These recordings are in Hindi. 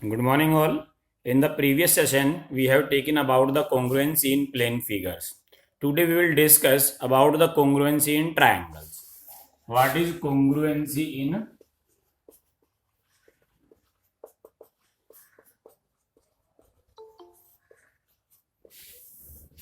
Good morning, all. In the previous session, we have taken about the congruency in plane figures. Today, we will discuss about the congruency in triangles. What is congruency in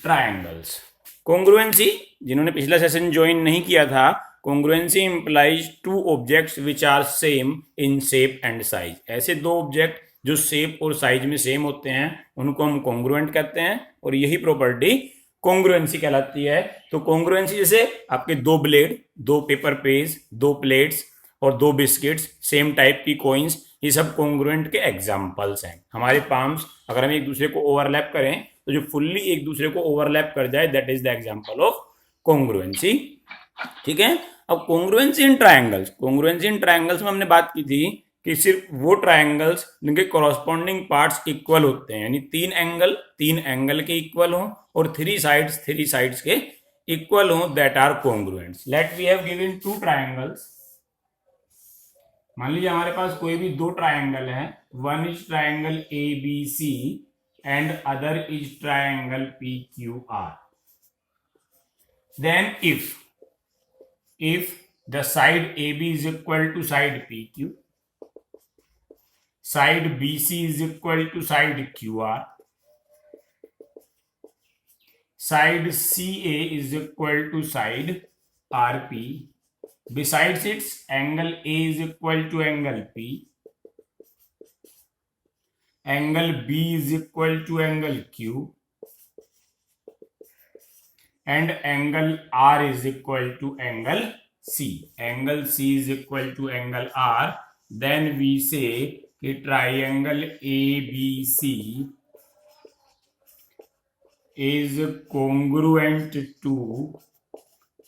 triangles? Congruency, जिन्होंने पिछला सेशन ज्वाइन नहीं किया था, congruency implies two objects which are same in shape and size. ऐसे दो ऑब्जेक्ट जो शेप और साइज में सेम होते हैं उनको हम कॉन्ग्रुएंट कहते हैं और यही प्रॉपर्टी कॉन्ग्रुएंसी कहलाती है। तो कॉन्ग्रुएंसी जैसे आपके दो ब्लेड, दो पेपर पेज, दो प्लेट्स और दो बिस्किट्स, सेम टाइप की कॉइन्स, ये सब कॉन्ग्रुएंट के एग्जांपल्स हैं। हमारे पाम्स अगर हम एक दूसरे को ओवरलैप करें तो जो फुल्ली एक दूसरे को ओवरलैप कर जाए, that is the example of congruency. ठीक है। अब कॉन्ग्रुएंसी इन ट्रायंगल्स, कॉन्ग्रुएंसी इन ट्रायंगल्स में हमने बात की थी कि सिर्फ वो ट्रायंगल्स जिनके कॉरस्पॉन्डिंग पार्ट्स इक्वल होते हैं, यानी तीन एंगल के इक्वल हो और थ्री साइड्स के इक्वल हो, that are congruents. Let we have given two triangles. मान लीजिए हमारे पास कोई भी दो ट्रायंगल है, one is triangle A B C and other is triangle P Q R. Then if the side AB is equal to side PQ, side BC is equal to side QR, side CA is equal to side RP, besides its angle A is equal to angle P, angle B is equal to angle Q, and angle R is equal to angle C. Angle C is equal to angle R. Then we say कि triangle ABC is congruent to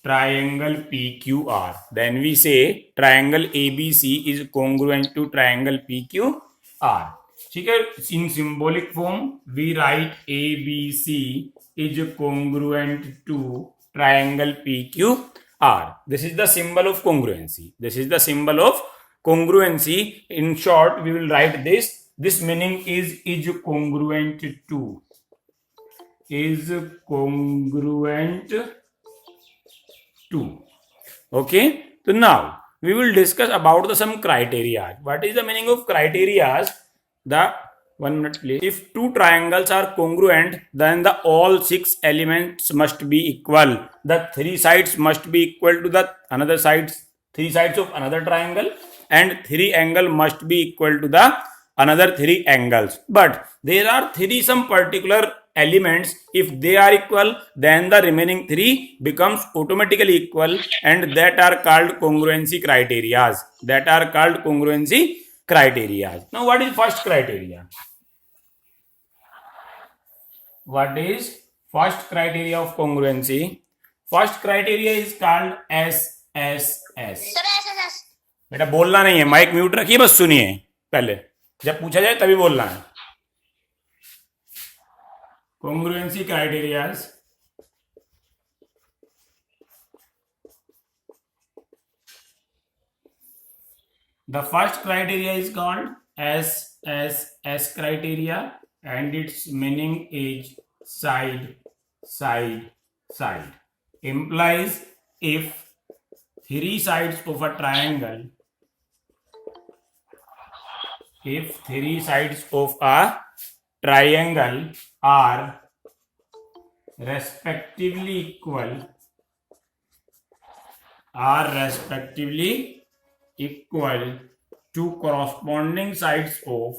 triangle PQR. Then we say triangle ABC is congruent to triangle PQR. ठीक है। In symbolic form we write ABC is congruent to triangle PQR. This is the symbol of congruency. This is the symbol of congruency. In short, we will write this. This meaning is congruent to. Is congruent to. Okay. So now we will discuss about the some criteria. What is the meaning of criteria? The 1 minute please. If two triangles are congruent, then the all six elements must be equal. The three sides must be equal to the another sides, three sides of another triangle, and three angle must be equal to the another three angles. But there are three some particular elements. If they are equal, then the remaining three becomes automatically equal, and that are called congruency criteria. That are called congruency criteria. Now, what is first criteria? What is first criteria of congruency? First criteria is called SSS. बेटा बोलना नहीं है, माइक म्यूट रखिए, बस सुनिए। पहले जब पूछा जाए तभी बोलना है। congruency criteria. The first criteria is called SSS criteria, and its meaning is side. Implies if three sides of a triangle, are respectively equal to corresponding sides of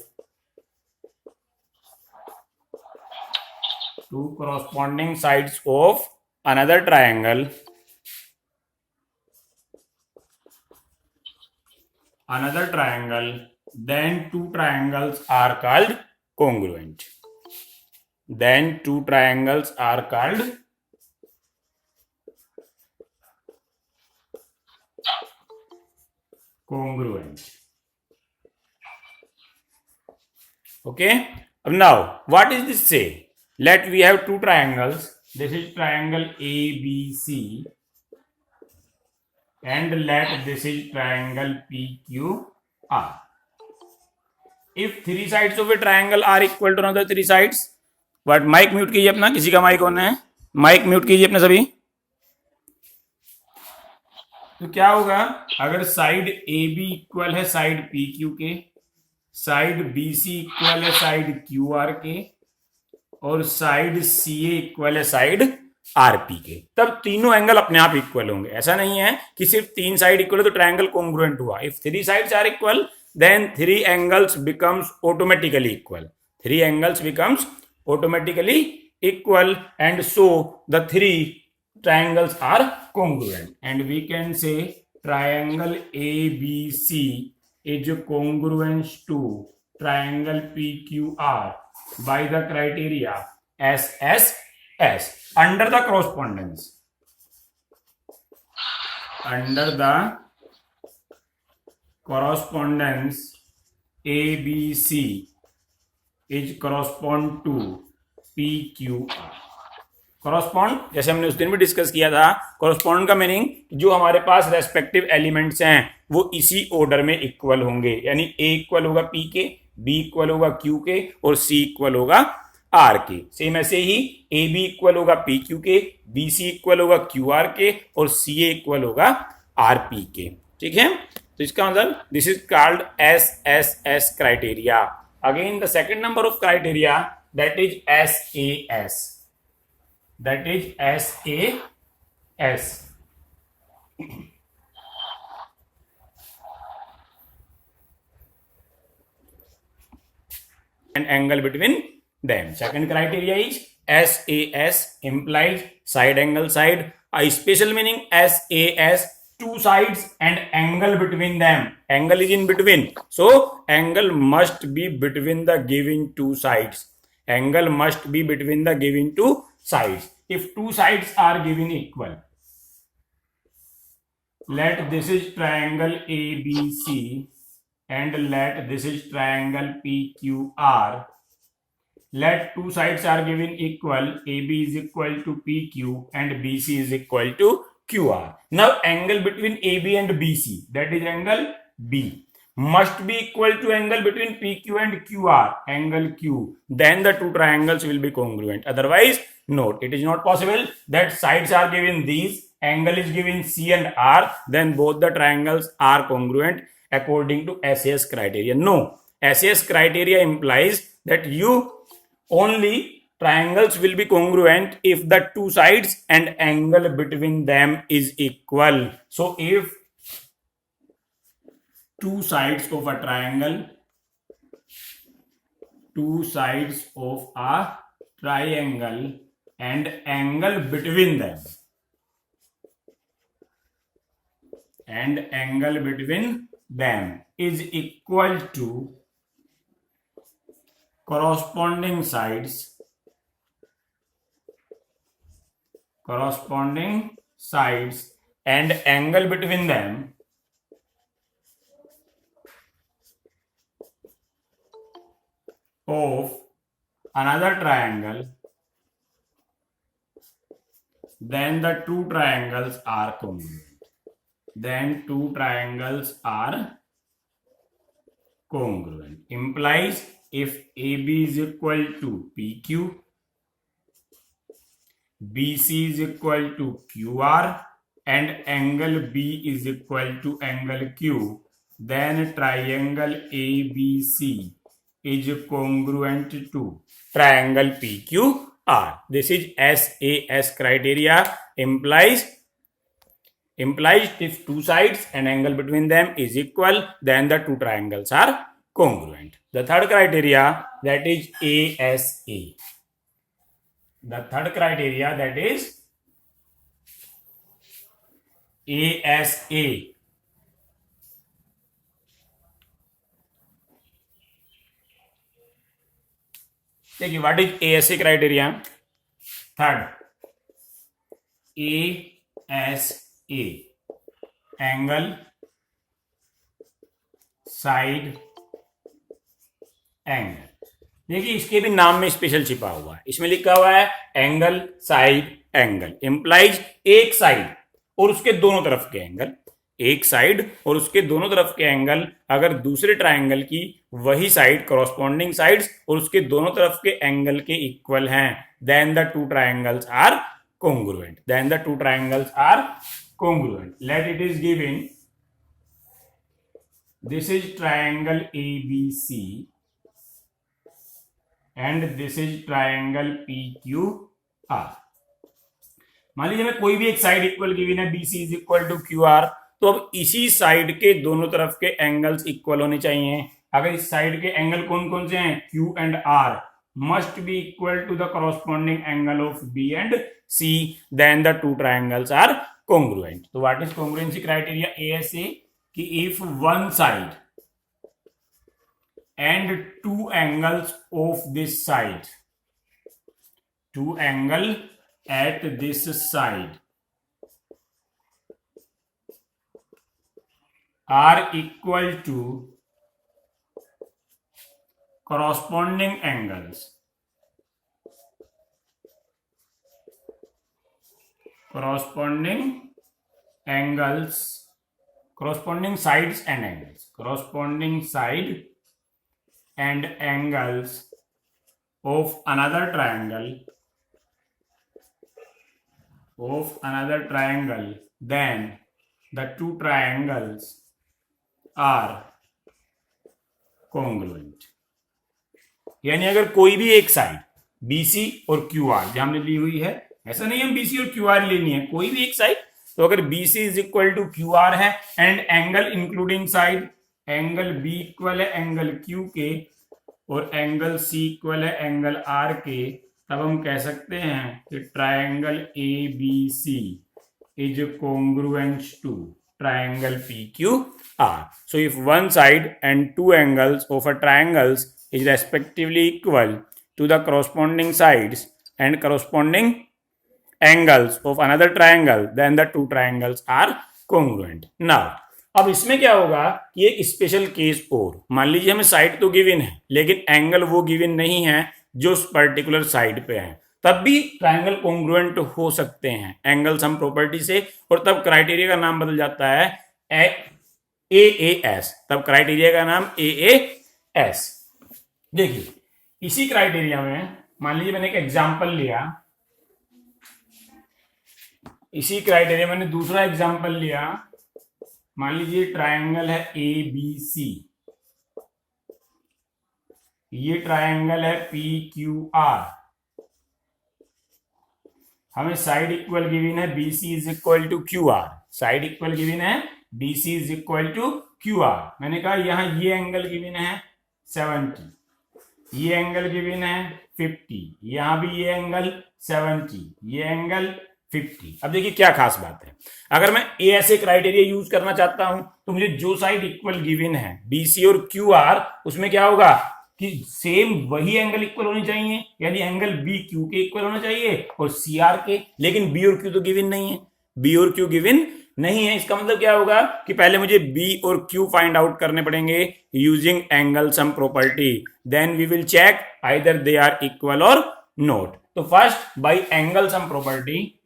another triangle, then two triangles are called congruent. Okay. Now, what is this say? Let we have two triangles. This is triangle ABC, and let this is triangle PQR. If three sides of a triangle are equal to another three sides, but mic mute कीजिए अपना, किसी का माइक ऑन है, माइक म्यूट कीजिए अपना सभी। तो क्या होगा, अगर साइड ए बी इक्वल है साइड पी क्यू के, साइड बी सी इक्वल है साइड क्यू आर के, और साइड सी ए इक्वल है साइड आर पी के, तब तीनों एंगल अपने आप इक्वल होंगे। ऐसा नहीं है कि सिर्फ तीन साइड इक्वल है तो ट्रायंगल कॉन्ग्रुएंट हुआ। If three sides are equal then three angles becomes automatically equal, three angles becomes automatically equal, and so the three triangles are congruent, and we can say triangle ABC is congruent to triangle PQR by the criteria SSS under the correspondence, under the correspondence ABC is correspond to PQR। Correspond, जैसे हमने उस दिन भी डिस्कस किया था, कॉरस्पॉन्ड का मीनिंग जो हमारे पास रेस्पेक्टिव एलिमेंट्स हैं वो इसी ऑर्डर में इक्वल होंगे, यानी ए इक्वल होगा पी के, बी इक्वल होगा क्यू के, और सी इक्वल होगा आर के। सेम ऐसे ही ए बी इक्वल होगा पी क्यू के, बी सी इक्वल होगा क्यू आर के, और सी ए इक्वल होगा आर पी के। ठीक है, तो इसका मतलब this is called S S S criteria. Again the second number of criteria that is S A S, that is SAS, an angle between them. Second criteria is SAS implies side angle side, a special meaning SAS two sides and angle between them, angle is in between, so angle must be between the given two sides, angle must be between the given two sides. If two sides are given equal, let this is triangle ABC and let this is triangle PQR, let two sides are given equal, AB is equal to PQ and BC is equal to QR. Now angle between AB and BC, that is angle B, must be equal to angle between PQ and QR, angle Q, then the two triangles will be congruent. Otherwise, note, it is not possible that sides are given these, angle is given C and R, then both the triangles are congruent according to SAS criteria. No, SAS criteria implies that you only triangles will be congruent if the two sides and angle between them is equal. So if two sides of a triangle, two sides of a triangle and angle between them, and angle between them is equal to corresponding sides, and angle between them of another triangle, then the two triangles are congruent. Then two triangles are congruent. Implies if AB is equal to PQ, BC is equal to QR, and angle B is equal to angle Q, then triangle ABC is congruent to triangle PQR. This is SAS criteria. Implies if two sides and angle between them is equal, then the two triangles are congruent. The third criteria, that is ASA. The third criteria, that is ASA. देखिए, what is ASA criteria? Third, ASA, angle, side, angle. देखिए, इसके भी नाम में स्पेशल छिपा हुआ है। इसमें लिखा हुआ है एंगल, साइड, एंगल। इंप्लाइज एक साइड और उसके दोनों तरफ के एंगल, एक साइड और उसके दोनों तरफ के एंगल अगर दूसरे ट्राइंगल की वही साइड कॉरस्पॉन्डिंग साइड्स और उसके दोनों तरफ के एंगल के इक्वल हैं, then the two triangles are congruent. Then the two triangles are congruent. Let it is given. This is triangle ABC and this is triangle PQR. मान लीजिए हमें कोई भी एक साइड इक्वल गिवन है, BC is equal to QR, तो अब इसी साइड के दोनों तरफ के एंगल्स इक्वल होने चाहिए. अगर इस साइड के एंगल कौन कौन से हैं, Q and R must be equal to the corresponding angle of B and C, then the two triangles are congruent. So what is congruency criteria? ASA कि if one side and two angles of this side, two angle at this side are equal to corresponding angles, corresponding sides and angles, corresponding side and angles of another triangle, then the two triangles are congruent. यानी अगर कोई भी एक साइड BC और QR जो हमने ली हुई है, ऐसा नहीं हम BC और QR लेनी है, कोई भी एक साइड, तो अगर BC is equal to QR है and angle including side, angle B equal है एंगल Q के और एंगल C इक्वल है एंगल R के, तब हम कह सकते हैं कि triangle ABC is congruent to triangle PQR. So if one side and two angles of a triangles is respectively equal to the corresponding sides and corresponding angles of another triangle, then the two triangles are congruent. Now, अब इसमें क्या होगा कि एक स्पेशल केस और, मान लीजिए हमें साइड तो गिवन है लेकिन एंगल वो गिवन नहीं है जो उस पर्टिकुलर साइड पे है, तब भी ट्राइंगल कॉन्ग्रुएंट हो सकते हैं एंगल सम प्रॉपर्टी से, और तब क्राइटेरिया का नाम बदल जाता है AAS. तब क्राइटेरिया का नाम AAS. देखिए इसी क्राइटेरिया में मान लीजिए मैंने एक एग्जांपल लिया, इसी क्राइटेरिया मैंने दूसरा एग्जांपल लिया, मान लीजिए ट्राइंगल है ABC, ये ट्राइंगल है PQR, हमें साइड इक्वल गिवन है BC is equal to QR, side equal given है BC is equal to QR. मैंने कहा यहां ये एंगल गिवन है 70, ये एंगल गिवन है 50, यहां भी ये एंगल 70, ये एंगल 50. अब देखिए क्या खास बात है, अगर मैं ऐसे क्राइटेरिया यूज करना चाहता हूं तो मुझे जो साइड इक्वल गिवन है BC और QR, उसमें क्या होगा कि सेम वही एंगल इक्वल होनी चाहिए, यानी एंगल BQ के इक्वल होना चाहिए और CR के, लेकिन B और Q तो गिवन नहीं है, B और Q गिवन नहीं है. इसका मतलब क्या होगा कि पहले मुझे B और Q फाइंड आउट करने पड़ेंगे using angle sum property, then we will check either they are equal और नॉट. तो first by angle sum property,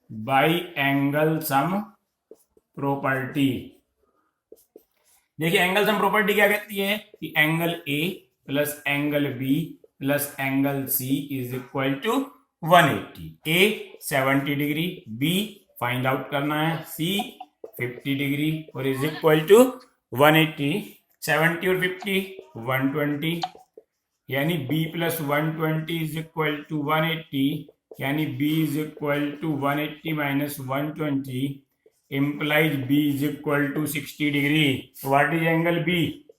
by angle sum property, देखिए एंगल सम प्रॉपर्टी क्या कहती है कि angle A plus angle B plus angle C is equal to 180. A 70 degree, B find out करना है, C 50 डिग्री और इज इक्वल टू 180. 70 और 50 120, यानी B plus 120 is equal to 180, यानी B is equal to 180 minus 120 implies B is equal to 60 degree. What is angle B?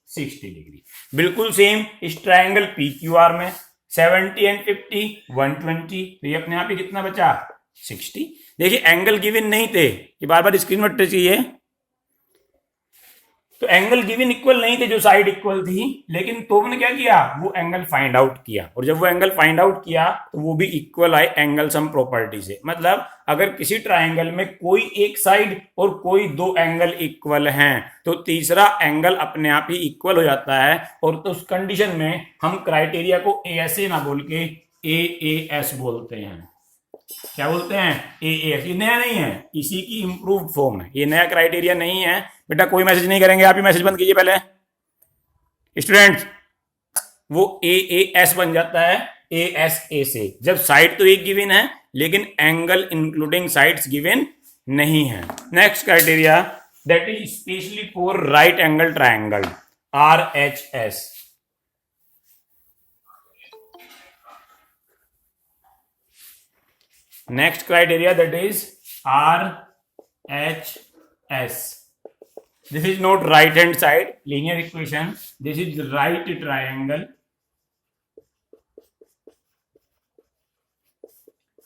60 degree. बिल्कुल सेम इस ट्राइंगल PQR में 70 एंड 50 120, तो ये अपने आप ही कितना बचा 60. देखिए एंगल गिवन नहीं थे, ये बार बार स्क्रीन पर टच चाहिए, तो एंगल गिवन इक्वल नहीं थे जो साइड इक्वल थी, लेकिन तो मैंने क्या किया वो एंगल फाइंड आउट किया, और जब वो एंगल फाइंड आउट किया तो वो भी इक्वल आए एंगल सम प्रॉपर्टी से. मतलब अगर किसी ट्राइंगल में कोई एक साइड और कोई दो एंगल इक्वल हैं तो तीसरा एंगल अपने आप ही इक्वल हो जाता है, और तो उस कंडीशन में हम क्राइटेरिया को ऐसे ना बोल के AAS बोलते हैं. क्या बोलते हैं ए एस। ये नया नहीं है, इसी की इंप्रूव्ड फॉर्म है, ये नया क्राइटेरिया नहीं है बेटा। कोई मैसेज नहीं करेंगे, आप ही मैसेज बंद कीजिए पहले स्टूडेंट्स। वो ए एस बन जाता है ए एस ए से जब साइड तो एक गिवन है लेकिन एंगल इंक्लूडिंग साइड्स गिवन नहीं है। Next criteria that is specially for right angle triangle R H S. Next criteria that is RHS. This is not right hand side linear equation. This is right triangle.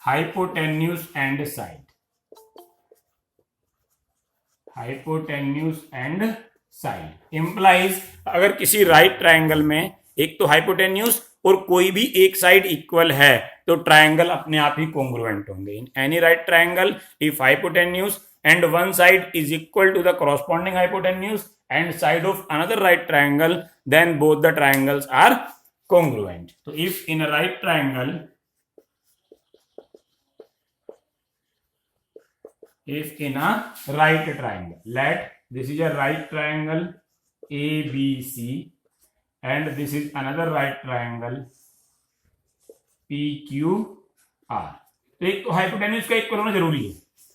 Hypotenuse and side. Hypotenuse and side implies अगर किसी right triangle में एक तो hypotenuse और कोई भी एक साइड इक्वल है तो ट्रायंगल अपने आप ही कॉन्ग्रुएंट होंगे। In any right triangle if hypotenuse and one side is equal to the corresponding hypotenuse and side of another right triangle then both the triangles are congruent. तो if in a right triangle, if in a right triangle, let this is a right triangle ABC and this is another right triangle PQR। तो एक तो हाइपोटेन्यूज का इक्वल होना जरूरी है।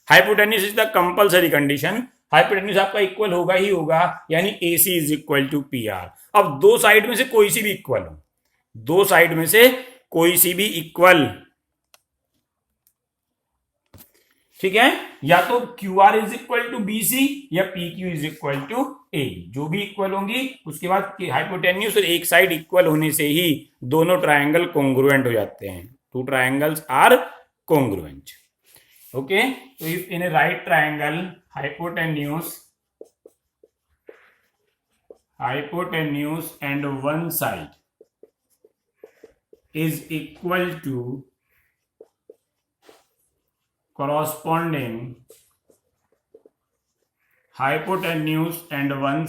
Hypotenuse is the compulsory condition. Hypotenuse आपका इक्वल होगा ही होगा, यानी AC is equal to PR। अब दो साइड में से कोई सी भी इक्वल हो, दो साइड में से कोई सी भी इक्वल, ठीक है, या तो QR is equal to BC या PQ is equal to A, जो भी इक्वल होंगी उसके बाद हाइपोटेन्यूज और एक साइड इक्वल होने से ही दोनों ट्रायंगल कॉन्ग्रुएंट हो जाते हैं। Two triangles are congruent. Okay, तो if in a right triangle hypotenuse and one side is equal to corresponding hypotenuse and one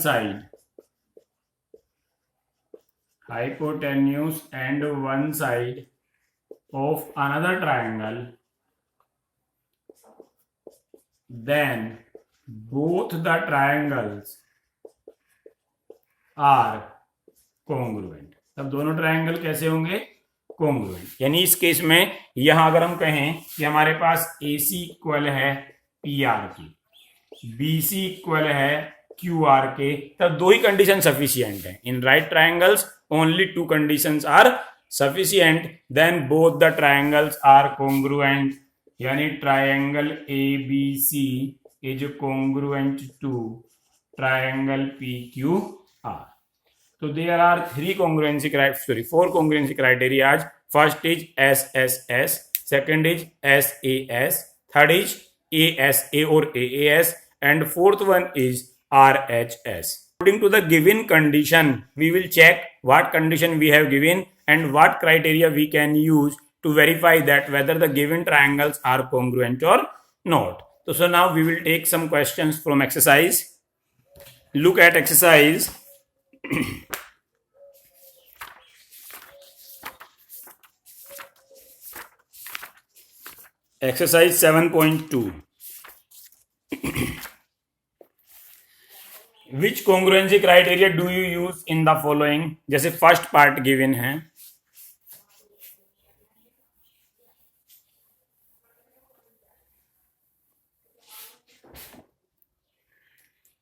side of another triangle, then both the triangles are congruent। तब दोनों ट्रायंगल कैसे होंगे? कॉन्ग्रुएंट। यानी इस केस में यहां अगर हम कहें कि हमारे पास AC इक्वल है PR के, BC इक्वल है QR के, तब दो ही कंडीशन सफिशिएंट है। In right triangles only two conditions are sufficient, then both the triangles are congruent, यानी triangle ABC is congruent to triangle PQR। So there are four congruency criteria. First is SSS, second is SAS, third is ASA or AAS, and fourth one is RHS. According to the given condition, we will check what condition we have given and what criteria we can use to verify that whether the given triangles are congruent or not. So now we will take some questions from exercise. Look at exercise. Exercise 7.2. Which congruency criteria do you use in the following? जैसे फर्स्ट पार्ट गिवन है,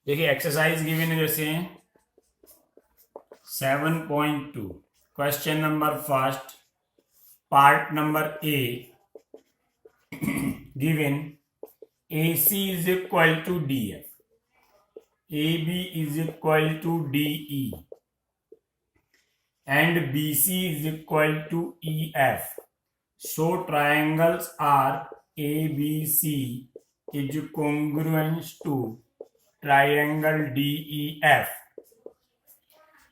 देखिए एक्सरसाइज गिवन है जैसे 7.2 question number first part number A given AC is equal to DF, AB is equal to DE and BC is equal to EF. So triangles are ABC is congruent to triangle DEF.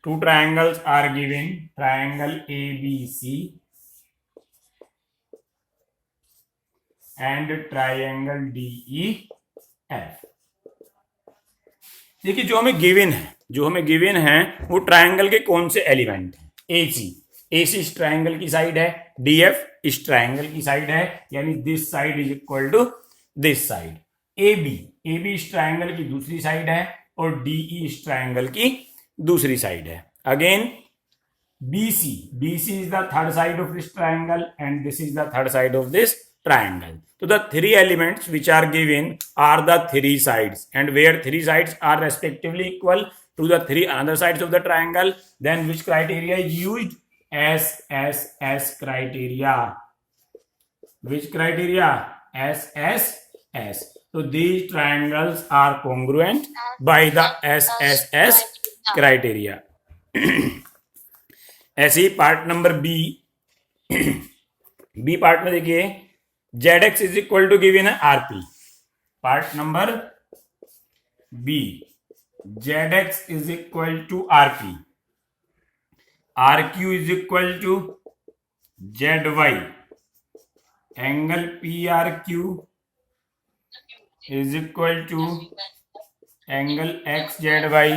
Two triangles are given, triangle ABC and triangle DEF। देखिए जो हमें गिवन है वो ट्रायंगल के कौन से एलिमेंट हैं? AC। AC इस ट्राइंगल की साइड है, DF इस ट्राइंगल की साइड है, यानी this side is equal to this side. AB इस ट्राइंगल की दूसरी साइड है और DE इस ट्राइंगल की दूसरी साइड है। Again BC is the third side of this triangle and this is the third side of this triangle. So the three elements which are given are the three sides, and where three sides are respectively equal to the three another sides of the triangle, then which criteria is used? SSS criteria. Which criteria? SSS. So these triangles are congruent by the SSS criteria. ऐसे ही पार्ट नंबर बी पार्ट में देखिए ZX is equal to given है RP। Part number B ZX is equal to RP, RQ is equal to ZY, angle PRQ is equal to angle XZY,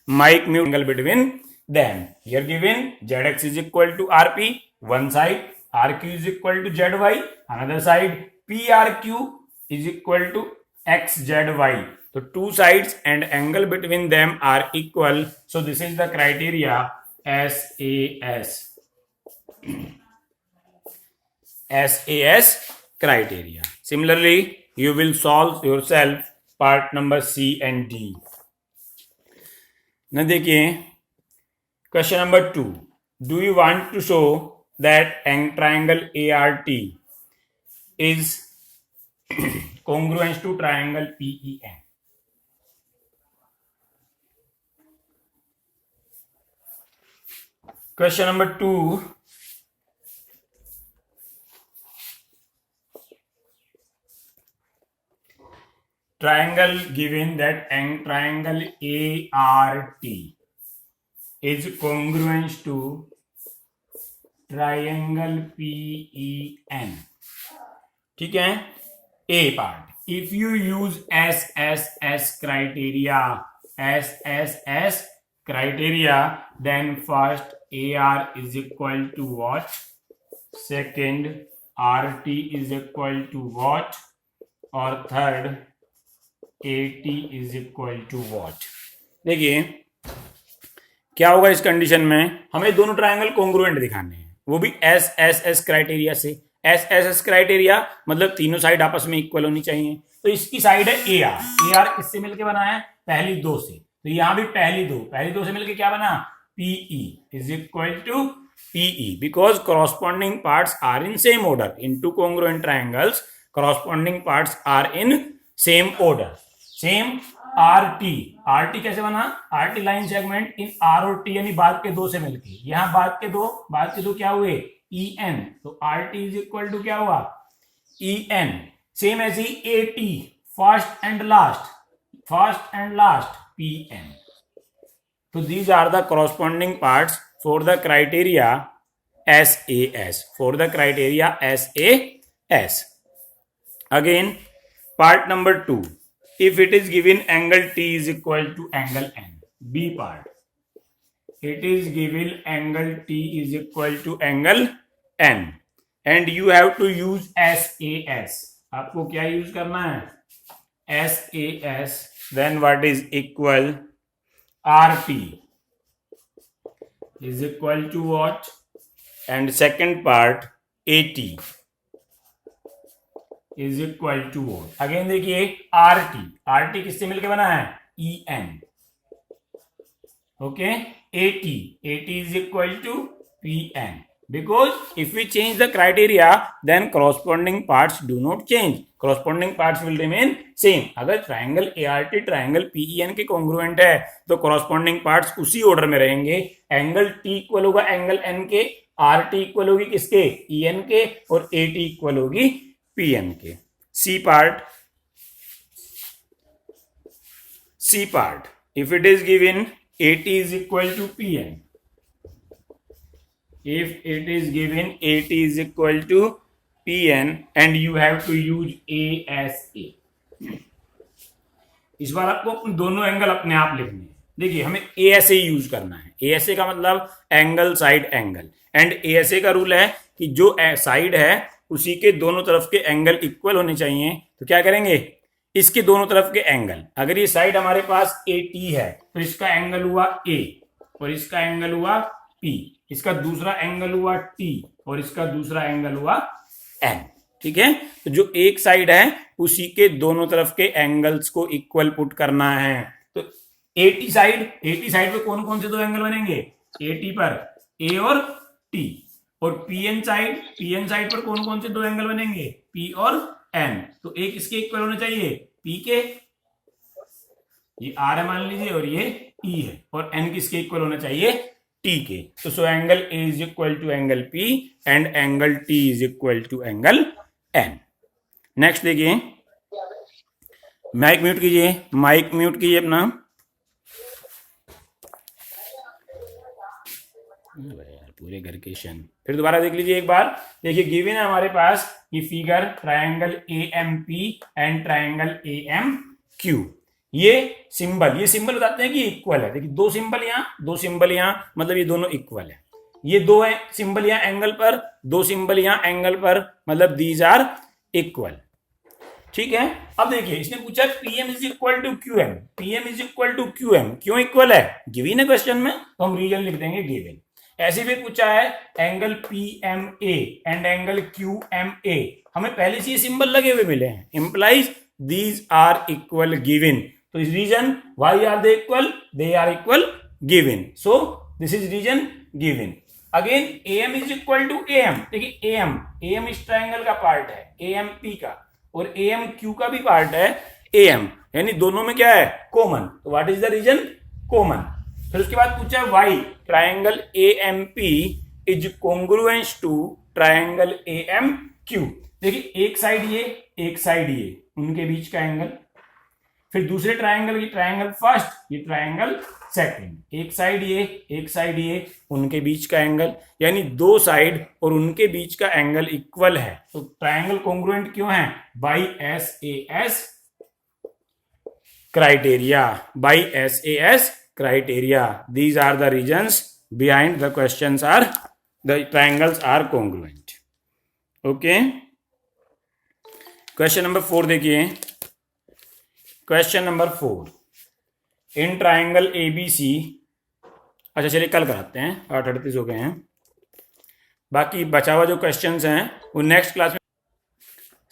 mic mute angle between them. Here given ZX is equal to RP, one side, RQ is equal to ZY, another side, PRQ is equal to XZY. So two sides and angle between them are equal. So this is the criteria SAS. SAS criteria. Similarly, you will solve yourself part number C and D. Now देखिए question number 2. Do you want to show that triangle ART is congruent to triangle PEN? Question number 2. Triangle given that triangle ART is congruent to triangle PEN. ठीक है, A part. If you use SSS criteria, then first AR is equal to what? Second RT is equal to what? और third AT is equal to what? देखिए क्या होगा इस कंडीशन में, हमें दोनों ट्रायंगल कॉन्ग्रुएंट दिखाने हैं, वो भी SSS क्राइटेरिया से। SSS क्राइटेरिया मतलब तीनों साइड आपस में इक्वल होनी चाहिए। तो इसकी साइड है AR किससे मिलके बना है? पहली दो से। तो यहां भी पहली दो से मिलके क्या बना? PE is equal to PE, because corresponding parts are in same order. In two congruent triangles, corresponding parts are in same order. Same RT कैसे बना? RT line segment in R और T यानी बाद के दो से मिलके, यहां बाद के दो क्या हुए? EN। तो RT इज इक्वल टू क्या हुआ? EN। सेम ऐसे ही AT, first and last PN। तो these are the corresponding parts for the criteria SAS. Again, part number 2. If it is given angle T is equal to angle N. B part. It is given angle T is equal to angle N. And you have to use SAS. आपको क्या यूज करना है? SAS. Then what is equal? RT is equal to what? And second part AT is equal to what? Again देखिए RT किससे मिलके बना है? EN। Okay, AT is equal to PN, because if we change the criteria then corresponding parts do not change, corresponding parts will remain same. अगर ट्राइंगल ART ट्राइंगल PEN के कॉन्ग्रुएंट है तो corresponding parts उसी ऑर्डर में रहेंगे। एंगल T इक्वल होगा एंगल N के, RT इक्वल होगी किसके? EN के, और AT इक्वल होगी PN के। C part, if it is given AT is equal to PN, if it is given AT is equal to PN and you have to use ASA, इस बार आपको दोनों एंगल अपने आप लिखने हैं। देखिए हमें ASA यूज करना है। ASA का मतलब angle side angle, and ASA का रूल है कि जो साइड है उसी के दोनों तरफ के एंगल इक्वल होने चाहिए। तो क्या करेंगे, इसके दोनों तरफ के एंगल, अगर ये साइड हमारे पास AT है तो इसका एंगल हुआ A और इसका एंगल हुआ P, इसका दूसरा एंगल हुआ T और इसका दूसरा एंगल हुआ N। ठीक है, तो जो एक साइड है उसी के दोनों तरफ के एंगल्स को इक्वल पुट करना है। तो AT साइड पे कौन कौन से दो एंगल बनेंगे, AT पर A और T, और PN साइड पर कौन कौन से दो एंगल बनेंगे, P और N। तो एक इसके इक्वल होने चाहिए P के, ये R है मान लीजिए, और ये E है, और N किसके इक्वल होना चाहिए, T के। तो so angle A is equal to angle P and angle T is equal to angle N। Next देखिए, माइक म्यूट कीजिए अपना। पूरे घर के शन, फिर दोबारा देख लीजिए एक बार। देखिए गिवन है हमारे पास ये figure, triangle AMP and triangle AMQ। ये सिंबल बताते हैं कि इक्वल है। देखिए दो सिंबल यहां मतलब ये दोनों इक्वल है। ये दो है सिंबल यहां एंगल पर, दो सिंबल यहां एंगल पर, मतलब दीज आर इक्वल। ठीक है, अब देखिए इसने पूछा PM is equal to QM, PM is equal to QM, क्यों इक्वल है, गिवन है क्वेश्चन में, तो हम रीजन लिख देंगे गिवन। ऐसे भी पूछा है angle PMA and angle QMA, हमें पहले से ये सिंबल लगे हुए मिले हैं, implies these are equal given. तो इस reason why are they equal, they are equal given, so this is reason given. Again AM is equal to AM, देखिए AM इस ट्रायंगल का पार्ट है AMP का, और AMQ का भी पार्ट है AM, यानी दोनों में क्या है, कॉमन। तो what is the reason, common. फिर उसके बाद पूछा why triangle AMP is congruence to triangle AMQ। देखिए एक साइड ये उनके बीच का एंगल, फिर दूसरे ट्रायंगल, ये ट्रायंगल फर्स्ट, ये ट्रायंगल सेकंड, एक साइड ये उनके बीच का एंगल, यानी दो साइड और उनके बीच का एंगल इक्वल है। तो ट्रायंगल कोंग्रुएंट क्यों है, by SAS criteria, these are the reasons behind the questions are the triangles are congruent. Okay, question number 4 देखिए, question number 4 in triangle ABC, अच्छा चलिए कल कराते हैं, 8:38 हो गए हैं, बाकी बचा हुआ जो क्वेश्चंस हैं वो नेक्स्ट क्लास में,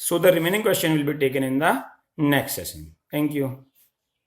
so the remaining question will be taken in the next session. Thank you.